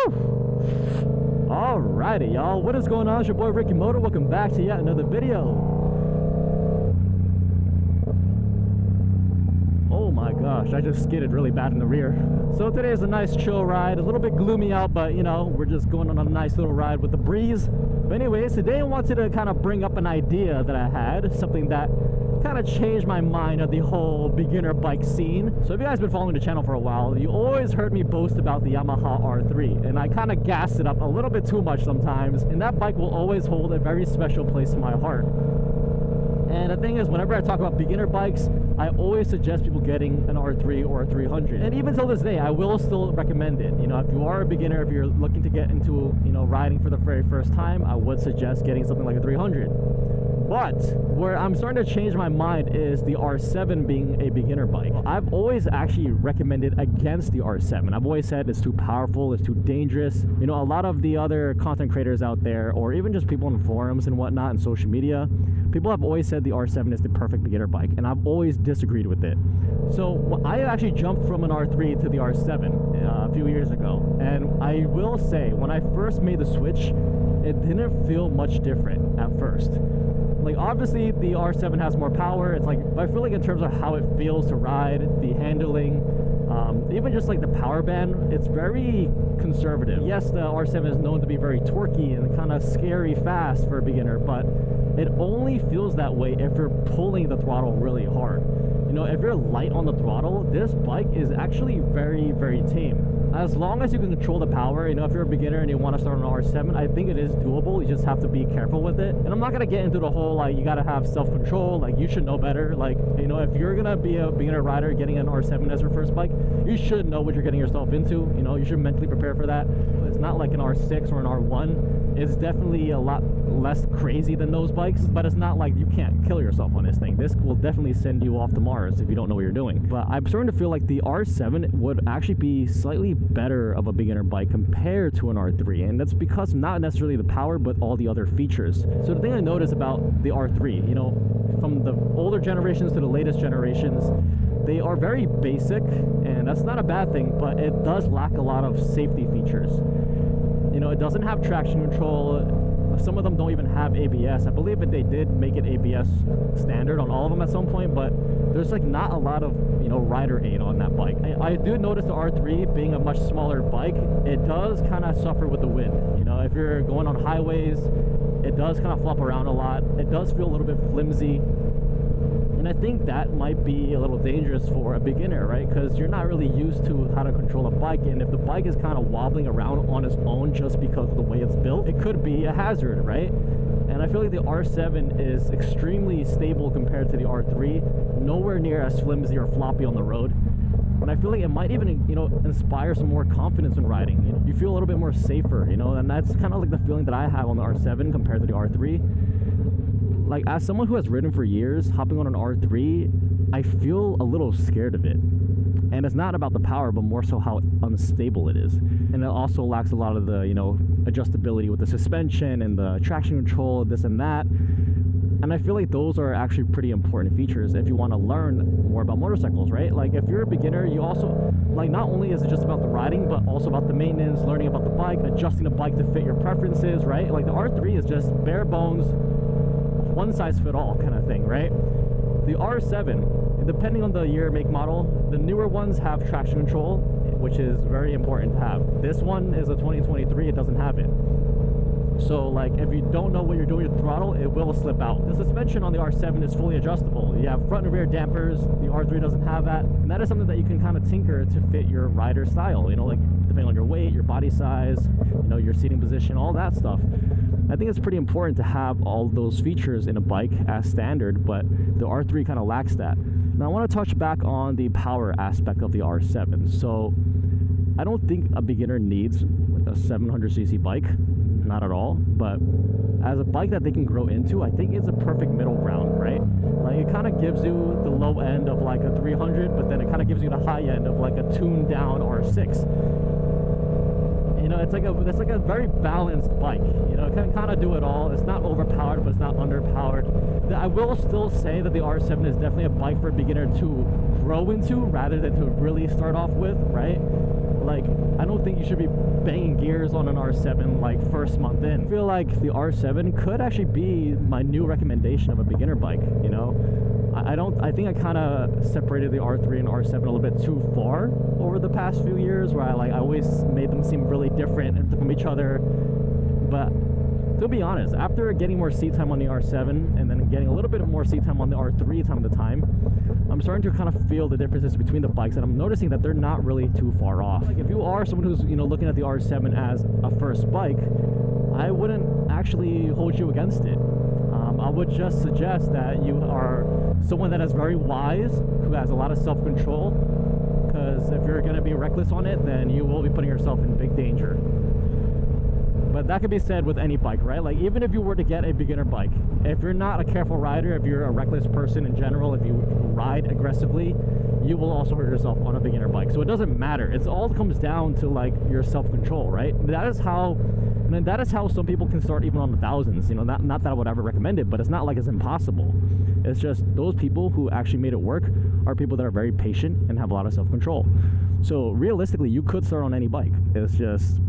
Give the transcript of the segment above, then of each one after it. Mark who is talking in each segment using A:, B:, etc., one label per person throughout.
A: Woo! Alrighty, y'all. What is going on? It's your boy RickyMoto. Welcome back to yet another video. Oh my gosh, I just skidded really bad in the rear. So today is a nice chill ride. A little bit gloomy out, but you know, we're just going on a nice little ride with the breeze. But anyways, today I wanted to kind of bring up an idea that I had, something that kind of changed my mind of the whole beginner bike scene. So if you guys been following the channel for a while, you always heard me boast about the Yamaha R3, and I kind of gassed it up a little bit too much sometimes, and that bike will always hold a very special place in my heart. And the thing is, whenever I talk about beginner bikes, I always suggest people getting an R3 or a 300. And even till this day, I will still recommend it. You know, if you are a beginner, if you're looking to get into, you know, riding for the very first time, I would suggest getting something like a 300. But where I'm starting to change my mind is the R7 being a beginner bike. I've always actually recommended against the R7. I've always said it's too powerful, it's too dangerous. You know, a lot of the other content creators out there, or even just people in forums and whatnot and social media, people have always said the R7 is the perfect beginner bike, and I've always disagreed with it. So I actually jumped from an R3 to the R7 a few years ago, and I will say, when I first made the switch, it didn't feel much different at first. Like, obviously the R7 has more power. It's like, but I feel like in terms of how it feels to ride, the handling, even just like the power band, it's very conservative. Yes, the R7 is known to be very torquey and kind of scary fast for a beginner, but it only feels that way if you're pulling the throttle really hard. You know, if you're light on the throttle, this bike is actually very, very tame. As long as you can control the power, you know, if you're a beginner and you want to start on an R7, I think it is doable. You just have to be careful with it. And I'm not going to get into the whole, like, you got to have self-control, like, you should know better. Like, you know, if you're going to be a beginner rider getting an R7 as your first bike, you should know what you're getting yourself into. You know, you should mentally prepare for that. It's not like an R6 or an R1. It's definitely a lot less crazy than those bikes, but it's not like you can't kill yourself on this thing. This will definitely send you off to Mars if you don't know what you're doing. But I'm starting to feel like the R7 would actually be slightly better of a beginner bike compared to an R3, and that's because not necessarily the power, but all the other features. So the thing I noticed about the R3, you know, from the older generations to the latest generations, they are very basic, and that's not a bad thing, but it does lack a lot of safety features. You know, it doesn't have traction control. Some of them don't even have ABS. I believe that they did make it ABS standard on all of them at some point, but there's like not a lot of, you know, rider aid on that bike. I do notice the R3 being a much smaller bike, it does kind of suffer with the wind. You know, if you're going on highways, it does kind of flop around a lot. It does feel a little bit flimsy. And I think that might be a little dangerous for a beginner, right? Because you're not really used to how to control a bike, and if the bike is kind of wobbling around on its own just because of the way it's built, it could be a hazard, right? And I feel like the R7 is extremely stable compared to the R3, nowhere near as flimsy or floppy on the road. And I feel like it might even, you know, inspire some more confidence in riding. You know, you feel a little bit more safer, you know, and that's kind of like the feeling that I have on the R7 compared to the R3. Like, as someone who has ridden for years, hopping on an R3, I feel a little scared of it. And it's not about the power, but more so how unstable it is. And it also lacks a lot of the, you know, adjustability with the suspension and the traction control, this and that. And I feel like those are actually pretty important features if you want to learn more about motorcycles, right? Like, if you're a beginner, you also, like, not only is it just about the riding, but also about the maintenance, learning about the bike, adjusting the bike to fit your preferences, right? Like, the R3 is just bare bones, one size fit all kind of thing, right? The R7, depending on the year, make, model, the newer ones have traction control, which is very important to have. This one is a 2023, it doesn't have it. So, like, if you don't know what you're doing with the throttle, it will slip out. The suspension on the R7 is fully adjustable. You have front and rear dampers. The R3 doesn't have that. And that is something that you can kind of tinker to fit your rider style, you know, like, depending on your weight, your body size, you know, your seating position, all that stuff. I think it's pretty important to have all those features in a bike as standard, but the R3 kind of lacks that. Now, I want to touch back on the power aspect of the R7. So, I don't think a beginner needs like a 700cc bike, not at all, but as a bike that they can grow into, I think it's a perfect middle ground, right? Like, it kind of gives you the low end of like a 300, but then it kind of gives you the high end of like a tuned down R6. You know, it's like a very balanced bike. You know, it can kind of do it all. It's not overpowered, but it's not underpowered. I will still say that the R7 is definitely a bike for a beginner to grow into rather than to really start off with, right? Like, I don't think you should be banging gears on an R7 like first month in. I feel like the R7 could actually be my new recommendation of a beginner bike, you know? I think I kind of separated the R3 and R7 a little bit too far over the past few years, where I always made them seem really different from each other. But to be honest, after getting more seat time on the R7 and then getting a little bit more seat time on the R3 time to time, I'm starting to kind of feel the differences between the bikes, and I'm noticing that they're not really too far off. Like, if you are someone who's, you know, looking at the R7 as a first bike, I wouldn't actually hold you against it. I would just suggest that you are someone that is very wise, who has a lot of self-control, because if you're going to be reckless on it, then you will be putting yourself in big danger. But that could be said with any bike, right? Like, even if you were to get a beginner bike, if you're not a careful rider, if you're a reckless person in general, if you ride aggressively, you will also hurt yourself on a beginner bike. So it doesn't matter. It all comes down to like your self-control, right? That is how some people can start even on the thousands. You know, not that I would ever recommend it, but it's not like it's impossible. It's just those people who actually made it work are people that are very patient and have a lot of self-control. So realistically, you could start on any bike. It's just,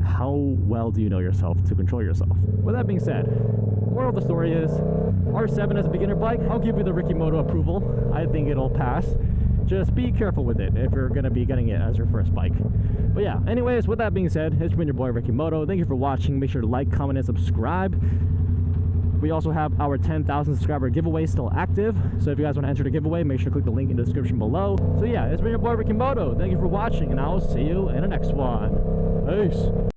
A: how well do you know yourself to control yourself? With that being said, moral of the story is, R7 as a beginner bike, I'll give you the RickyMoto approval. I think it'll pass. Just be careful with it if you're going to be getting it as your first bike. But yeah, anyways, with that being said, it's been your boy RickyMoto. Thank you for watching. Make sure to like, comment, and subscribe. We also have our 10,000 subscriber giveaway still active. So if you guys want to enter the giveaway, make sure to click the link in the description below. So yeah, it's been your boy RickyMoto. Thank you for watching, and I'll see you in the next one. Peace.